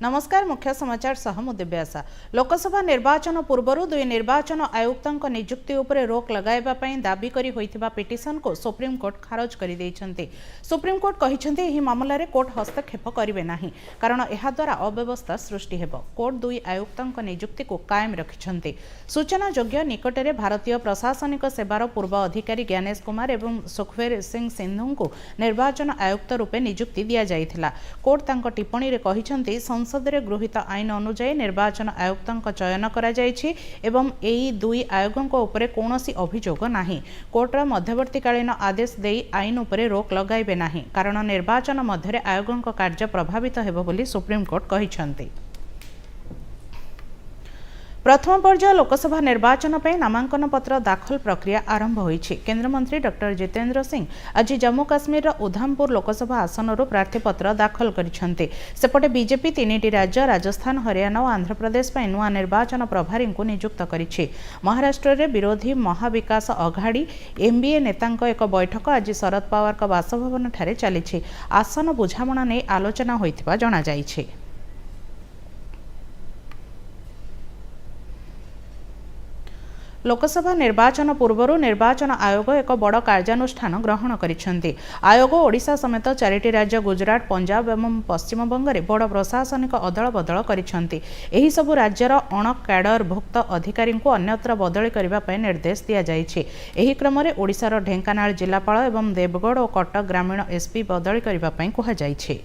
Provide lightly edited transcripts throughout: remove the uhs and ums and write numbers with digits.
नमस्कार मुख्य समाचार सह मु दिव्यासा। लोकसभा निर्वाचन पूर्व दुई निर्वाचन आयुक्तों नियुक्ति उपरे रोक लगाइबा पई दाबी करी होइथिबा पिटिशन को सुप्रीम कोर्ट खारज करि दैछन्ते। सुप्रीम कोर्ट कहिछन्ते एही मामला रे कोर्ट हस्तक्षेप करिवे नाही कारण एहा द्वारा अव्यवस्था सृष्टि हेबो। कोर्ट दुई आयुक्तों नियुक्ति को कायम रखिछन्ते। सूचना योग्य निकटरे भारतीय प्रशासनिक सेवार पूर्व अधिकारी ज्ञानेश कुमार एवं सुखवीर सिंह सिंधु को निर्वाचन आयुक्त रूपे नियुक्ति दिया जाइथिला। कोर्ट तांको टिप्पणी रे कहिछन्ते संसद रे गृहीत आईन अनुसार निर्वाचन आयुक्तों चयन करा जायछि एवं एई दुई आयोगों उपरे कौनसी अभियोग नाही। कोर्टर मध्यवर्तीकालीन आदेश देई आईन उपरे रोक लगाइबे नाही कारण निर्वाचन मध्य आयोगों कार्य प्रभावित हेबो बोली सुप्रीम कोर्ट कहिछन्ते। प्रथम पर्याय लोकसभा निर्वाचन पर नामांकन पत्र दाखल प्रक्रिया आरंभ होईछि। केंद्र मंत्री डॉक्टर जितेंद्र सिंह आज जम्मू काश्मीर उधमपुर लोकसभा आसनरू प्रार्थीपत्र दाखल करिसेंते। सेपटे बीजेपी तीनिटी राज्य राजस्थान हरियाणा और आंध्र प्रदेश पर नुआ निर्वाचन प्रभारी को नियुक्त करिछि। महाराष्ट्र रे विरोधी महाविकास अघाड़ी एमबीए नेतांक एक बैठक आज शरद पवार बासभवन ठारे चली आसन बुझामणा नै आलोचना होइथिबा जणा जाइछि। लोकसभा निर्वाचन पूर्व निर्वाचन आयोग एक बड़ कार्यानुष्ठान ग्रहण करिसेंते। आयोग ओडिशा समेत 4टी राज्य गुजरात पंजाब एवं पश्चिम बंग में बड़ प्रशासनिक अदल बदल करिसेंते। एही सबु राज्यर अण कैडरभुक्त अधिकारी को अन्यत्र बदली करबा पय निर्देश दिया जाइछि। एही क्रम में ओडिशार ढेंकानाल जिलापाल एवं देवगढ़ और कटक ग्रामीण एसपी बदली करबा पय कहा जाइछि।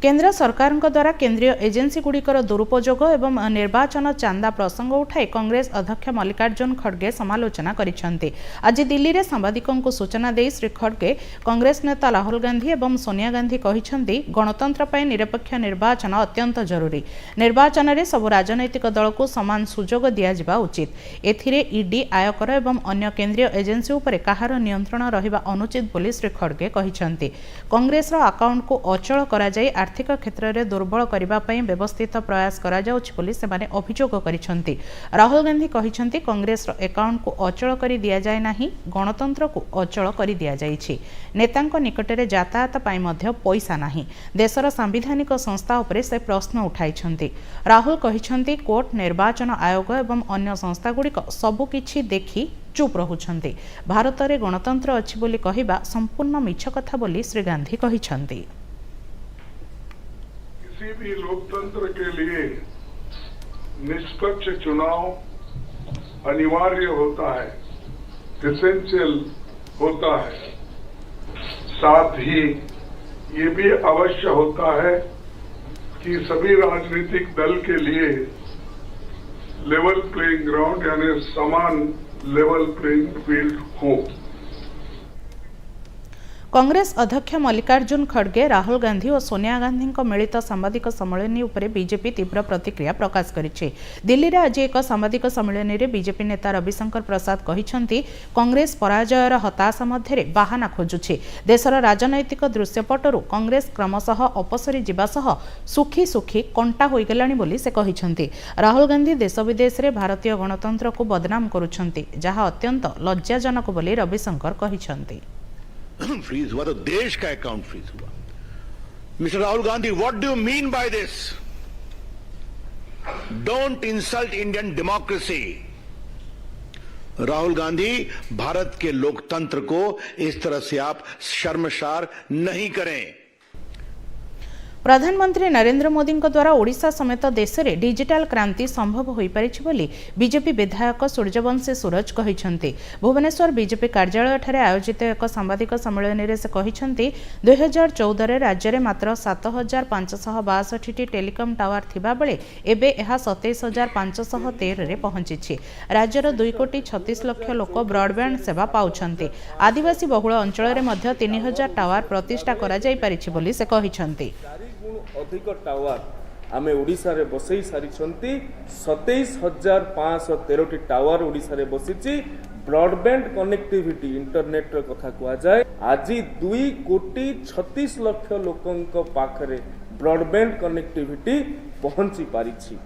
केंद्र सरकार द्वारा केंद्रीय एजेंसी गुड़िकर दुरुपयोग एवं निर्वाचन चांदा प्रसंग उठाई कांग्रेस अध्यक्ष मल्लिकार्जुन खड़गे समालोचना करिसेंते। आज दिल्ली में सांबादिकों को सूचना दे श्री खड़गे कांग्रेस नेता राहुल गांधी एवं सोनिया गांधी कहिसेंते गणतंत्र पर निरपेक्ष निर्वाचन अत्यंत जरूरी। निर्वाचन में सब राजनैतिक दल को समान सुजोग दिया उचित। एथिरे ईडी आयकर एवं अन्य केंद्रीय एजेंसी उपरे काहार नियंत्रण रहिबा अनुचित बोली श्री खड़गे कहिसेंते। कांग्रेस अकाउंट को अचल करा जाय आर्थिक क्षेत्र में दुर्बल करने व्यवस्थित प्रयास करा जाउछि बोली सेमाने अभियोग करिसेंते। राहुल गांधी कहिसेंते कांग्रेस अकाउंट को अचल करि दिया जाय नाही, गणतंत्र को अचल करि दिया जाइछि। नेतांक निकटरे यातायात पाई मध्य पैसा नाही। देशर सांविधानिक संस्था उपरे से प्रश्न उठाइछन्ते। राहुल कहिसेंते कोर्ट निर्वाचन आयोग एवं अन्य संस्था गुड़िक सबु किछि देखि चुप रहुछन्ते। भारत में गणतंत्र अछि बोली कहिबा संपूर्ण मिछ कथा बोली श्री गांधी कहिछन्ते। किसी भी लोकतंत्र के लिए निष्पक्ष चुनाव अनिवार्य होता है, एसेंशियल होता है। साथ ही ये भी अवश्य होता है कि सभी राजनीतिक दल के लिए लेवल प्लेइंग ग्राउंड यानी समान लेवल प्लेइंग फील्ड हो। कांग्रेस अध्यक्ष मल्लिकार्जुन खड़गे राहुल गांधी और सोनिया गांधी मिलित सांबादिक सम्मेलन उपरे बीजेपी तीव्र प्रतिक्रिया प्रकाश करिछि। दिल्ली में आज एक सांबादिक सम्मेलन में बीजेपी नेता रविशंकर प्रसाद कहिसेंते कांग्रेस पराजयर हताशा मध्य बाहाना खोजुछि। देशर राजनैतिक दृश्यपटरू कांग्रेस क्रमशः अपसरी जिबा सह सुखी सुखी कंटा होइगलानी बोली से कहिसेंते। राहुल गांधी देश विदेश में भारतीय गणतंत्र को बदनाम करुछन्ते जहां अत्यंत लज्जाजनक बोली रविशंकर कहिसेंते। फ्रीज हुआ तो देश का अकाउंट फ्रीज हुआ। Mister Rahul Gandhi, what do you mean by this? Don't insult Indian democracy. Rahul Gandhi, Bharat के लोकतंत्र को इस तरह से आप शर्मसार नहीं करें। प्रधानमंत्री नरेंद्र मोदी द्वारा ओडिशा समेत देश में डिजिटल क्रांति संभव हो पारिछि बोली बीजेपी विधायक सूर्यवंशी सूरज कहिसेंते। भुवनेश्वर बीजेपी कार्यालय ठारे आयोजित एक सांबादिक सम्मेलन में से कहिसेंते 2014 रे राज्य में मात्र 7562 टेलीकॉम टावर थिबा बेले एबे एहा 27513 रे पहुंची। राज्यर 2,36,00,000 लोक ब्रॉडबैंड सेवा पाउछन्ते। आदिवासी बहुल अंचल में मध्य 3000 टावर प्रतिष्ठा करा जाई पारिछि बोली से कहिसेंते। अधिक टावर आमे ओडिशा रे बसई सारी 27,513 टावर ओडिशा रे बसिची। ब्रॉडबैंड कनेक्टिविटी इंटरनेट रे कथा कुआ जाए आज 2,36,00,000 लोकंक पाखरे ब्रॉडबैंड कनेक्टिविटी पहुंची पारिछि।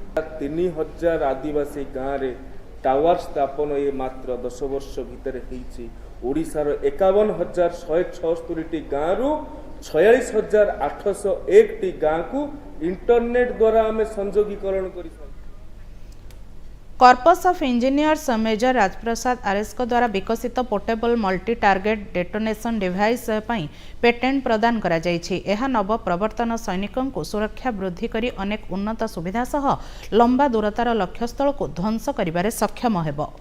3,000 आदिवासी गाँव रे टावर स्थापन ये मात्र 10 वर्ष भितर होईछि। ओडिशार 51,176 गाँव 46,801 गाँ को इंटरनेट द्वारा आम संयोगीकरण कर corps of engineers major Rajprasad RS द्वारा विकसित portable multi target detonation device पई पेटेंट प्रदान करा जायछि। एहा नव प्रवर्तन सैनिकों को सुरक्षा वृद्धि करी अनेक उन्नत सुविधा सह लंबा दूरतार लक्ष्यस्थल को ध्वंस करिबारे सक्षम हेबो।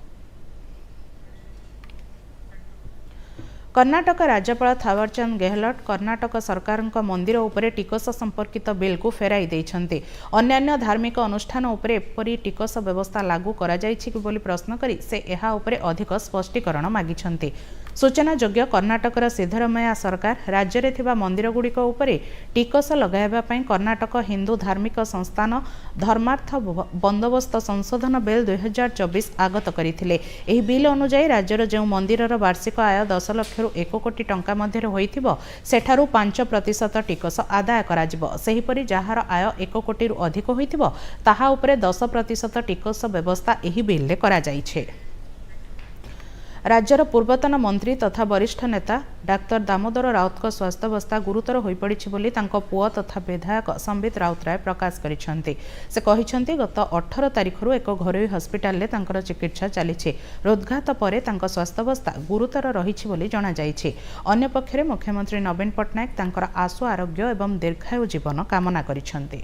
कर्नाटक राज्यपाल थावरचंद गेहलोट कर्नाटक सरकार मंदिर उपरे टिकस संपर्कित बिल को फेराई देइछन्ते। अन्यान्य धार्मिक अनुष्ठान उपरे एपरि टिकस व्यवस्था लागू करा जायछि कि बोली प्रश्न करी से एहा उपरे अधिक स्पष्टीकरण मागिछन्ते। सूचना योग्य कर्नाटकर सिद्धरामैया सरकार राज्य में थिबा मंदिर गुड़िक उपरे टिकस लगाइबा पई कर्नाटक हिंदू धार्मिक संस्थान धर्मार्थ बंदोबस्त संशोधन बिल 2024 आगत करथिले। एही बिल अनुसार राज्यर जो मंदिरर वार्षिक आय 10 लाख रु 1 कोटी टंका मध्य होइथिबो सेठारु 5% टिकस आदाय कराजिबो। सेहिपरि जहार आय 1 कोटी रु अधिक होइथिबो ताहा उपरे 10% टिकस व्यवस्था एही बिल ले करा जाइछे। राज्यर पूर्वतन मंत्री तथा वरिष्ठ नेता डाक्टर दामोदर राउत स्वास्थ्यावस्था गुरुतर हो पड़ी पुओ तथा विधायक संबित राउतराय प्रकाश करिसेंती। से कहिसेंती गत 18 तारिख एक घरोई हस्पिटाल ले तांकर चिकित्सा चली हृदघात पर स्वास्थ्यावस्था गुरुतर रही जना जाइछि। अन्य पक्षरे मुख्यमंत्री नवीन पट्टनायक तांकर आशु आरोग्य एवं दीर्घायु जीवन कामना करिसेंती।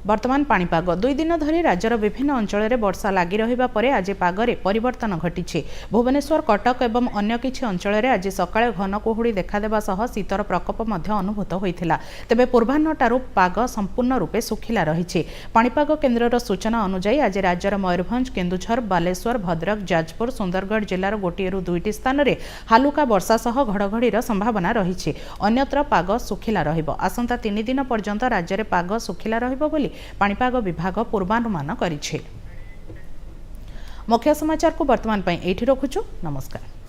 वर्तमान पाणीपाग 2 दिन धरी राज्यर विभिन्न अंचल में वर्षा लगी रहिबा परे आज पागरे परिवर्तन घटी। भुवनेश्वर कटक एवं अन्य किछि अंचल में आज सकाळे घन कुहुड़ी देखादेवा सह शीतर प्रकोप मध्य अनुभूत होइथिला। तेबे पूर्वाह्नटारु पाग संपूर्ण रूपे सुखिला रहिछि। पाणीपाग केन्द्रर सूचना अनुसार आज राज्यर मयूरभंज केन्दुझर बालेश्वर भद्रक जाजपुर सुंदरगढ़ जिलार गोटिएरु 2टी स्थान में हालुका वर्षा सह घड़घड़ीर संभावना रहिछि। अन्यत्र पाग सुखिला रहिबो। आसंता 3 दिन पर्यंत राज्य में पाग सुखिला रहिबो बोली पाणीपाग विभाग पूर्वानुमान करिछि। मुख्य समाचार को वर्तमान एठी रखुछु। नमस्कार।